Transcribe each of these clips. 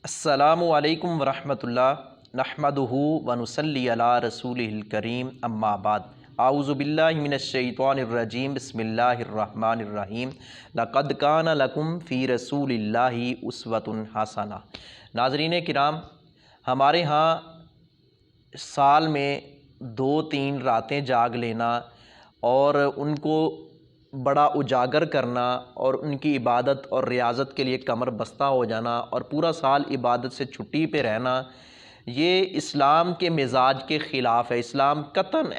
السلام علیکم ورحمۃ اللہ نحمدہ ونصلی علی رسولہ الکریم اما بعد اعوذ باللہ من الشیطان الرجیم بسم اللہ الرحمن الرحیم لقد کان لکم فی رسول اللہ اسوۃ حسنہ۔ ناظرین کرام، ہمارے ہاں سال میں 2-3 راتیں جاگ لینا اور ان کو بڑا اجاگر کرنا اور ان کی عبادت اور ریاضت کے لیے کمر بستہ ہو جانا اور پورا سال عبادت سے چھٹی پہ رہنا، یہ اسلام کے مزاج کے خلاف ہے۔ اسلام قطعاً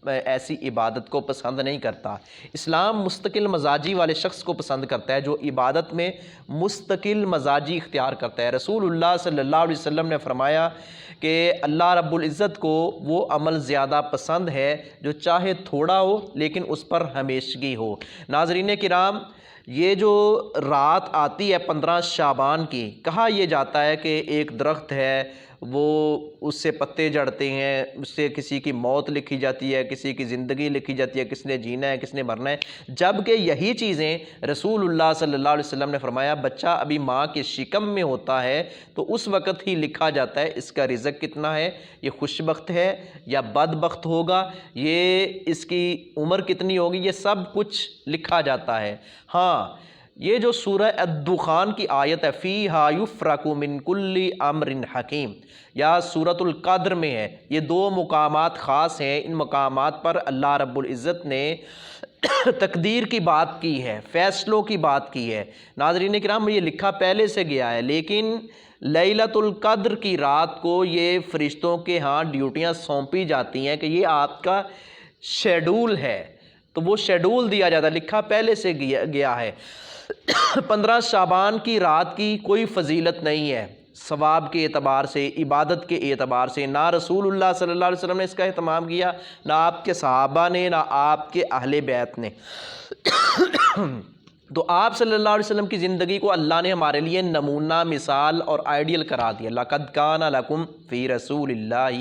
ایسی عبادت کو پسند نہیں کرتا۔ اسلام مستقل مزاجی والے شخص کو پسند کرتا ہے جو عبادت میں مستقل مزاجی اختیار کرتا ہے۔ رسول اللہ صلی اللہ علیہ وسلم نے فرمایا کہ اللہ رب العزت کو وہ عمل زیادہ پسند ہے جو چاہے تھوڑا ہو لیکن اس پر ہمیشگی ہو۔ ناظرین کرام، یہ جو رات آتی ہے 15 شعبان کی، کہا یہ جاتا ہے کہ ایک درخت ہے، وہ اس سے پتے جھڑتے ہیں، اس سے کسی کی موت لکھی جاتی ہے، کسی کی زندگی لکھی جاتی ہے، کس نے جینا ہے کس نے مرنا ہے، جبکہ یہی چیزیں رسول اللہ صلی اللہ علیہ وسلم نے فرمایا بچہ ابھی ماں کے شکم میں ہوتا ہے تو اس وقت ہی لکھا جاتا ہے اس کا رزق کتنا ہے، یہ خوش بخت ہے یا بد بخت ہوگا، یہ اس کی عمر کتنی ہوگی، یہ سب کچھ لکھا جاتا ہے۔ ہاں، یہ جو سورہ الدخان کی آیت ہے فیہا یفرق من کل امر حکیم، یا سورۃ القدر میں ہے، یہ 2 مقامات خاص ہیں۔ ان مقامات پر اللہ رب العزت نے تقدیر کی بات کی ہے، فیصلوں کی بات کی ہے۔ ناظرین کرام، یہ لکھا پہلے سے گیا ہے، لیکن لیلۃ القدر کی رات کو یہ فرشتوں کے ہاں ڈیوٹیاں سونپی جاتی ہیں کہ یہ آپ کا شیڈول ہے، تو وہ شیڈول دیا جاتا ہے، لکھا پہلے سے گیا ہے۔ 15 شعبان کی رات کی کوئی فضیلت نہیں ہے ثواب کے اعتبار سے، عبادت کے اعتبار سے، نہ رسول اللہ صلی اللہ علیہ وسلم نے اس کا اہتمام کیا، نہ آپ کے صحابہ نے، نہ آپ کے اہل بیت نے۔ تو آپ صلی اللہ علیہ وسلم کی زندگی کو اللہ نے ہمارے لیے نمونہ، مثال اور آئیڈیل قرار دیا۔ لقد کان لکم فی رسول اللہ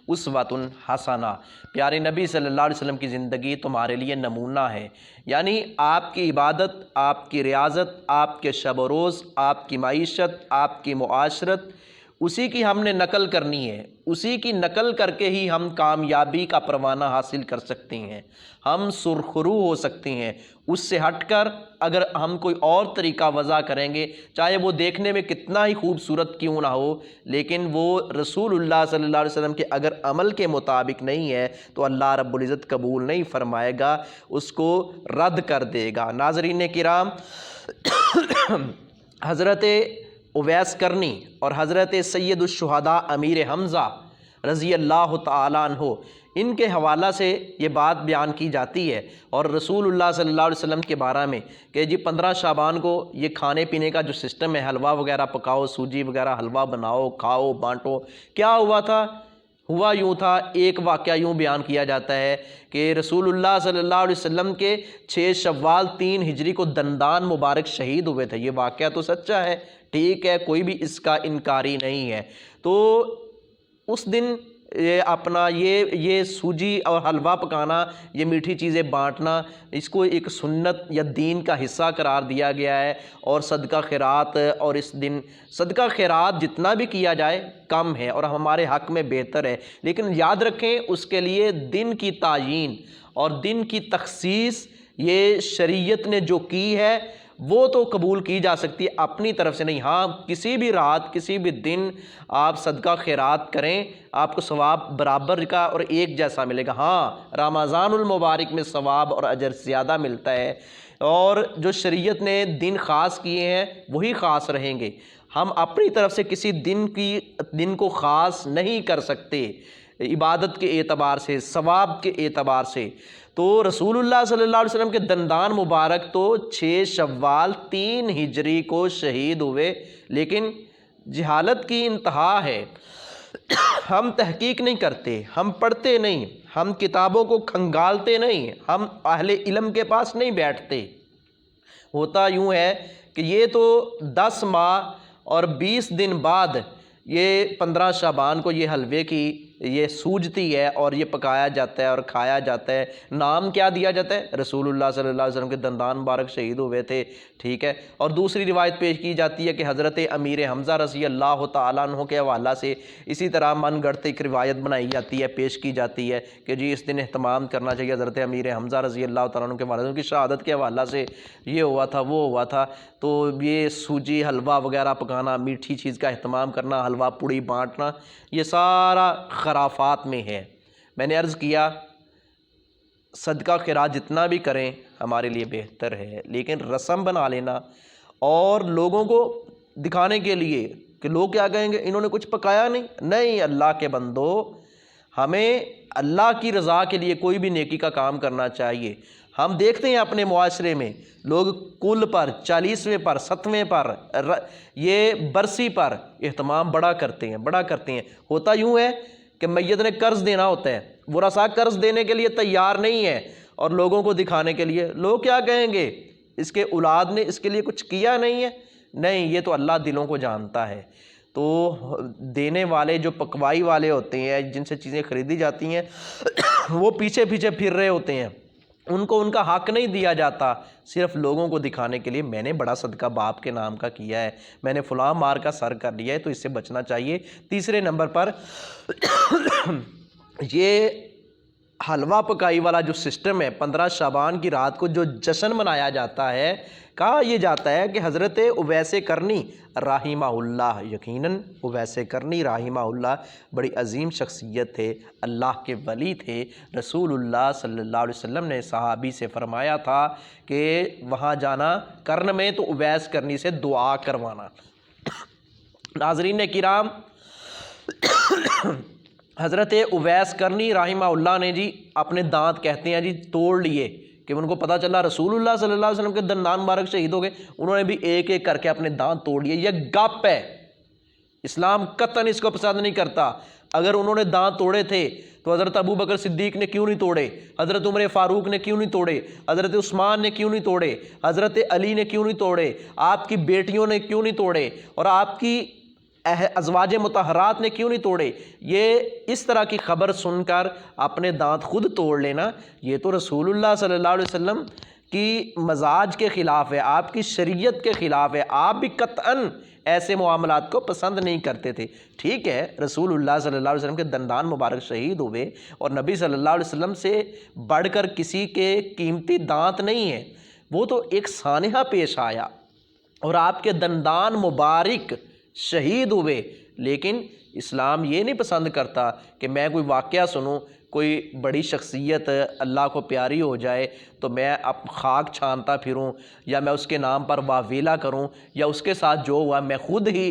اسوۃ حسنہ، پیارے نبی صلی اللہ علیہ وسلم کی زندگی تمہارے لیے نمونہ ہے، یعنی آپ کی عبادت، آپ کی ریاضت، آپ کے شب و روز، آپ کی معیشت، آپ کی معاشرت، اسی کی ہم نے نقل کرنی ہے۔ اسی کی نقل کر کے ہی ہم کامیابی کا پروانہ حاصل کر سکتے ہیں، ہم سرخرو ہو سکتے ہیں۔ اس سے ہٹ کر اگر ہم کوئی اور طریقہ وضع کریں گے، چاہے وہ دیکھنے میں کتنا ہی خوبصورت کیوں نہ ہو، لیکن وہ رسول اللہ صلی اللہ علیہ وسلم کے اگر عمل کے مطابق نہیں ہے تو اللہ رب العزت قبول نہیں فرمائے گا، اس کو رد کر دے گا۔ ناظرین کرام، حضرت اویس کرنی اور حضرت سید الشہداء امیر حمزہ رضی اللہ تعالیٰ عنہ، ان کے حوالہ سے یہ بات بیان کی جاتی ہے اور رسول اللہ صلی اللہ علیہ وسلم کے بارے میں کہ جی 15 شعبان کو یہ کھانے پینے کا جو سسٹم ہے، حلوہ وغیرہ پکاؤ، سوجی وغیرہ حلوہ بناؤ، کھاؤ، بانٹو۔ کیا ہوا تھا؟ ہوا یوں تھا، ایک واقعہ یوں بیان کیا جاتا ہے کہ رسول اللہ صلی اللہ علیہ وسلم کے 6 شوال 3 ہجری کو دندان مبارک شہید ہوئے تھے۔ یہ واقعہ تو سچا ہے، ٹھیک ہے، کوئی بھی اس کا انکاری نہیں ہے۔ تو اس دن یہ سوجی اور حلوہ پکانا، یہ میٹھی چیزیں بانٹنا، اس کو ایک سنت یا دین کا حصہ قرار دیا گیا ہے، اور صدقہ خیرات، اور اس دن صدقہ خیرات جتنا بھی کیا جائے کم ہے اور ہمارے حق میں بہتر ہے، لیکن یاد رکھیں اس کے لیے دن کی تعیین اور دن کی تخصیص یہ شریعت نے جو کی ہے وہ تو قبول کی جا سکتی ہے، اپنی طرف سے نہیں۔ ہاں، کسی بھی رات، کسی بھی دن آپ صدقہ خیرات کریں، آپ کو ثواب برابر کا اور ایک جیسا ملے گا۔ ہاں، رمضان المبارک میں ثواب اور اجر زیادہ ملتا ہے، اور جو شریعت نے دن خاص کیے ہیں وہی خاص رہیں گے۔ ہم اپنی طرف سے کسی دن کو خاص نہیں کر سکتے عبادت کے اعتبار سے، ثواب کے اعتبار سے۔ تو رسول اللہ صلی اللہ علیہ وسلم کے دندان مبارک تو 6 شوال 3 ہجری کو شہید ہوئے، لیکن جہالت کی انتہا ہے۔ ہم تحقیق نہیں کرتے، ہم پڑھتے نہیں، ہم کتابوں کو کھنگالتے نہیں، ہم اہل علم کے پاس نہیں بیٹھتے۔ ہوتا یوں ہے کہ یہ تو 10 ماہ اور 20 دن بعد یہ 15 شعبان کو یہ حلوے کی یہ سوجتی ہے اور یہ پکایا جاتا ہے اور کھایا جاتا ہے۔ نام کیا دیا جاتا ہے؟ رسول اللہ صلی اللہ علیہ وسلم کے دندان مبارک شہید ہوئے تھے، ٹھیک ہے۔ اور دوسری روایت پیش کی جاتی ہے کہ حضرت امیر حمزہ رضی اللہ تعالیٰ عنہ کے حوالہ سے اسی طرح من گھڑت ایک روایت بنائی جاتی ہے، پیش کی جاتی ہے کہ جی اس دن اہتمام کرنا چاہیے حضرت امیر حمزہ رضی اللہ تعالیٰ عنہ کے حوالے سے، ان کی شہادت کے حوالہ سے یہ ہوا تھا وہ ہوا تھا۔ تو یہ سوجی حلوہ وغیرہ پکانا، میٹھی چیز کا اہتمام کرنا، حلوہ پوڑی بانٹنا، یہ سارا خرافات میں ہے۔ میں نے عرض کیا صدقہ خیرات جتنا بھی کریں ہمارے لیے بہتر ہے، لیکن رسم بنا لینا اور لوگوں کو دکھانے کے لیے کہ لوگ کیا کہیں گے انہوں نے کچھ پکایا نہیں، اللہ کے بندو ہمیں اللہ کی رضا کے لیے کوئی بھی نیکی کا کام کرنا چاہیے۔ ہم دیکھتے ہیں اپنے معاشرے میں لوگ کل پر، 40ویں پر، 7ویں پر، یہ برسی پر اہتمام بڑا کرتے ہیں۔ ہوتا یوں ہے کہ میت نے قرض دینا ہوتا ہے، ورثاء قرض دینے کے لیے تیار نہیں ہے اور لوگوں کو دکھانے کے لیے لوگ کیا کہیں گے اس کے اولاد نے اس کے لیے کچھ کیا نہیں ہے۔ نہیں، یہ تو اللہ دلوں کو جانتا ہے۔ تو دینے والے جو پکوائی والے ہوتے ہیں جن سے چیزیں خریدی جاتی ہیں وہ پیچھے پھر رہے ہوتے ہیں، ان کو ان کا حق نہیں دیا جاتا، صرف لوگوں کو دکھانے کے لیے میں نے بڑا صدقہ باپ کے نام کا کیا ہے، میں نے فلاں مار کا سر کر لیا ہے، تو اس سے بچنا چاہیے۔ تیسرے نمبر پر یہ حلوہ پکائی والا جو سسٹم ہے، 15 شعبان کی رات کو جو جشن منایا جاتا ہے، کہا یہ جاتا ہے کہ حضرت اویس کرنی رحمہ اللہ، یقیناً اویس کرنی رحمہ اللہ بڑی عظیم شخصیت تھے، اللہ کے ولی تھے۔ رسول اللہ صلی اللہ علیہ وسلم نے صحابی سے فرمایا تھا کہ وہاں جانا کرن میں تو اویس کرنی سے دعا کروانا۔ ناظرین کرام، حضرت اویس کرنی رحمہ اللہ نے جی اپنے دانت کہتے ہیں جی توڑ لیے کہ ان کو پتہ چلا رسول اللہ صلی اللہ علیہ وسلم کے دندان مبارک شہید ہو گئے، انہوں نے بھی ایک ایک کر کے اپنے دانت توڑ لیے۔ یہ گپ ہے، اسلام قطعاً اس کو پسند نہیں کرتا۔ اگر انہوں نے دانت توڑے تھے تو حضرت ابو بکر صدیق نے کیوں نہیں توڑے؟ حضرت عمر فاروق نے کیوں نہیں توڑے؟ حضرت عثمان نے کیوں نہیں توڑے؟ حضرت علی نے کیوں نہیں توڑے؟ آپ کی بیٹیوں نے کیوں نہیں توڑے؟ اور آپ کی ازواج مطہرات نے کیوں نہیں توڑے؟ یہ اس طرح کی خبر سن کر اپنے دانت خود توڑ لینا، یہ تو رسول اللہ صلی اللہ علیہ وسلم کی مزاج کے خلاف ہے، آپ کی شریعت کے خلاف ہے۔ آپ بھی قطعاً ایسے معاملات کو پسند نہیں کرتے تھے۔ ٹھیک ہے، رسول اللہ صلی اللہ علیہ وسلم کے دندان مبارک شہید ہوئے اور نبی صلی اللہ علیہ وسلم سے بڑھ کر کسی کے قیمتی دانت نہیں ہیں، وہ تو ایک سانحہ پیش آیا اور آپ کے دندان مبارک شہید ہوئے، لیکن اسلام یہ نہیں پسند کرتا کہ میں کوئی واقعہ سنوں، کوئی بڑی شخصیت اللہ کو پیاری ہو جائے تو میں اب خاک چھانتا پھروں یا میں اس کے نام پر واویلا کروں یا اس کے ساتھ جو ہوا میں خود ہی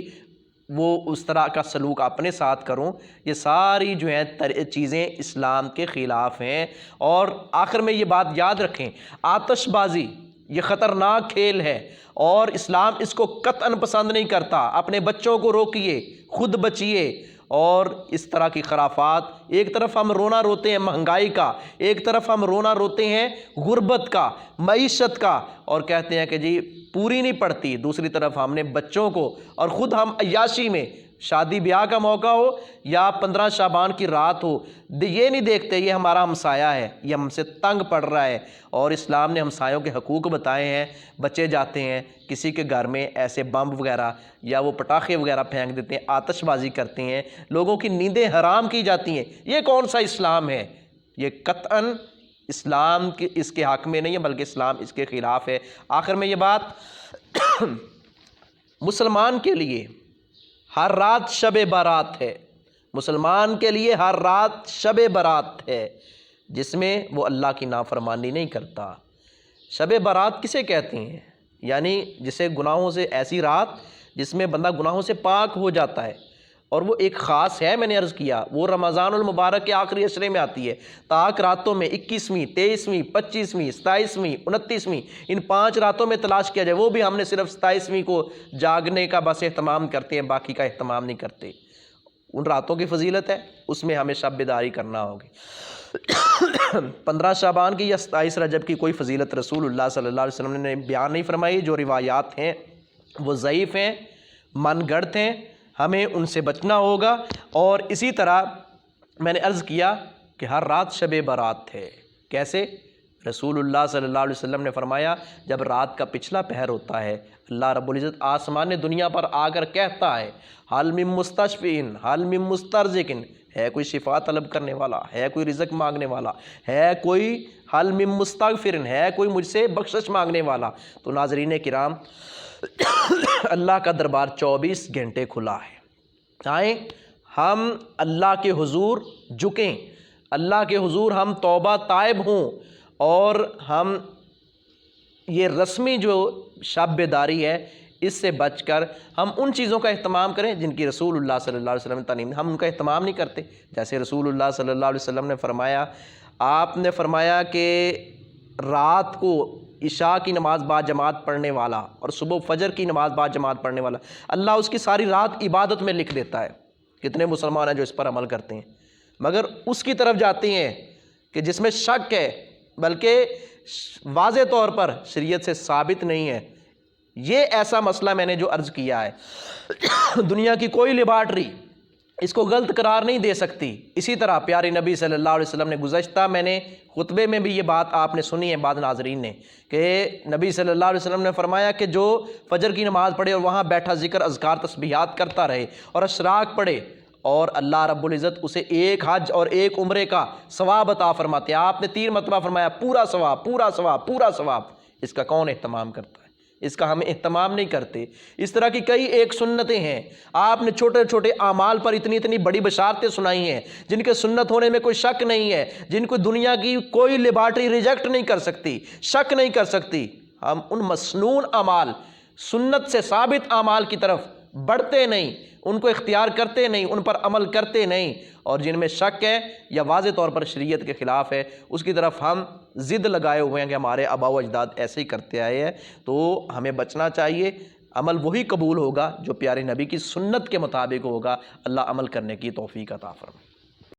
وہ اس طرح کا سلوک اپنے ساتھ کروں۔ یہ ساری جو ہیں چیزیں اسلام کے خلاف ہیں۔ اور آخر میں یہ بات یاد رکھیں، آتش بازی یہ خطرناک کھیل ہے اور اسلام اس کو قطعاً پسند نہیں کرتا۔ اپنے بچوں کو روکیے، خود بچیے۔ اور اس طرح کی خرافات، ایک طرف ہم رونا روتے ہیں مہنگائی کا، ایک طرف ہم رونا روتے ہیں غربت کا، معیشت کا، اور کہتے ہیں کہ جی پوری نہیں پڑتی، دوسری طرف ہم نے بچوں کو اور خود ہم عیاشی میں، شادی بیاہ کا موقع ہو یا 15 شعبان کی رات ہو، یہ نہیں دیکھتے یہ ہمارا ہمسایہ ہے، یہ ہم سے تنگ پڑ رہا ہے۔ اور اسلام نے ہمسایوں کے حقوق بتائے ہیں۔ بچے جاتے ہیں کسی کے گھر میں ایسے بم وغیرہ یا وہ پٹاخے وغیرہ پھینک دیتے ہیں، آتش بازی کرتے ہیں، لوگوں کی نیندیں حرام کی جاتی ہیں۔ یہ کون سا اسلام ہے؟ یہ قطعاً اسلام کے اس کے حق میں نہیں ہے، بلکہ اسلام اس کے خلاف ہے۔ آخر میں یہ بات مسلمان کے لیے ہر رات شب برات ہے، مسلمان کے لیے ہر رات شب برات ہے جس میں وہ اللہ کی نافرمانی نہیں کرتا۔ شب برات کسے کہتے ہیں؟ یعنی جسے گناہوں سے، ایسی رات جس میں بندہ گناہوں سے پاک ہو جاتا ہے، اور وہ ایک خاص ہے، میں نے عرض کیا وہ رمضان المبارک کے آخری عشرے میں آتی ہے۔ تاک راتوں میں 21ویں، 23ویں، 25ویں، 27ویں، 29ویں، ان 5 راتوں میں تلاش کیا جائے، وہ بھی ہم نے صرف 27ویں کو جاگنے کا بس اہتمام کرتے ہیں، باقی کا اہتمام نہیں کرتے۔ ان راتوں کی فضیلت ہے، اس میں ہمیں شب بیداری کرنا ہوگی۔ 15 شعبان کی یا 27 رجب کی کوئی فضیلت رسول اللہ صلی اللہ علیہ وسلم نے بیان نہیں فرمائی۔ جو روایات ہیں وہ ضعیف ہیں، من گڑت ہیں، ہمیں ان سے بچنا ہوگا۔ اور اسی طرح میں نے عرض کیا کہ ہر رات شب برات تھے۔ کیسے؟ رسول اللہ صلی اللہ علیہ وسلم نے فرمایا جب رات کا پچھلا پہر ہوتا ہے اللہ رب العزت آسمان دنیا پر آ کر کہتا ہے حل من مستشفین حل من مسترزقن، ہے کوئی شفا طلب کرنے والا، ہے کوئی رزق مانگنے والا، ہے کوئی حل من مستغفرن، ہے کوئی مجھ سے بخشش مانگنے والا۔ تو ناظرین کرام اللہ کا دربار 24 گھنٹے کھلا ہے۔ آئیں ہم اللہ کے حضور جھکیں، اللہ کے حضور ہم توبہ تائب ہوں، اور ہم یہ رسمی جو شب بیداری ہے اس سے بچ کر ہم ان چیزوں کا اہتمام کریں جن کی رسول اللہ صلی اللہ علیہ وسلم نے تعلیم، ہم ان کا اہتمام نہیں کرتے۔ جیسے رسول اللہ صلی اللہ علیہ وسلم نے فرمایا، آپ نے فرمایا کہ رات کو عشاء کی نماز با جماعت پڑھنے والا اور صبح فجر کی نماز با جماعت پڑھنے والا اللہ اس کی ساری رات عبادت میں لکھ دیتا ہے۔ کتنے مسلمان ہیں جو اس پر عمل کرتے ہیں، مگر اس کی طرف جاتے ہیں کہ جس میں شک ہے، بلکہ واضح طور پر شریعت سے ثابت نہیں ہے۔ یہ ایسا مسئلہ میں نے جو عرض کیا ہے دنیا کی کوئی لیبارٹری اس کو غلط قرار نہیں دے سکتی۔ اسی طرح پیارے نبی صلی اللہ علیہ وسلم نے گزشتہ میں نے خطبے میں بھی یہ بات آپ نے سنی ہے بعض ناظرین نے، کہ نبی صلی اللہ علیہ وسلم نے فرمایا کہ جو فجر کی نماز پڑھے اور وہاں بیٹھا ذکر اذکار تسبیحات کرتا رہے اور اشراق پڑھے، اور اللہ رب العزت اسے ایک حج اور ایک عمرے کا ثواب عطا فرماتے ہیں۔ آپ نے 3 مرتبہ فرمایا پورا ثواب پورا ثواب پورا ثواب۔ اس کا کون اہتمام کرتا ہے؟ اس کا ہم اہتمام نہیں کرتے۔ اس طرح کی کئی ایک سنتیں ہیں، آپ نے چھوٹے چھوٹے اعمال پر اتنی بڑی بشارتیں سنائی ہیں جن کے سنت ہونے میں کوئی شک نہیں ہے، جن کو دنیا کی کوئی لیبارٹری ریجیکٹ نہیں کر سکتی، شک نہیں کر سکتی۔ ہم ان مسنون اعمال، سنت سے ثابت اعمال کی طرف بڑھتے نہیں، ان کو اختیار کرتے نہیں، ان پر عمل کرتے نہیں، اور جن میں شک ہے یا واضح طور پر شریعت کے خلاف ہے اس کی طرف ہم ضد لگائے ہوئے ہیں کہ ہمارے آباء و اجداد ایسے ہی کرتے آئے ہیں۔ تو ہمیں بچنا چاہیے، عمل وہی قبول ہوگا جو پیارے نبی کی سنت کے مطابق ہوگا۔ اللہ عمل کرنے کی توفیق عطا فرمائے۔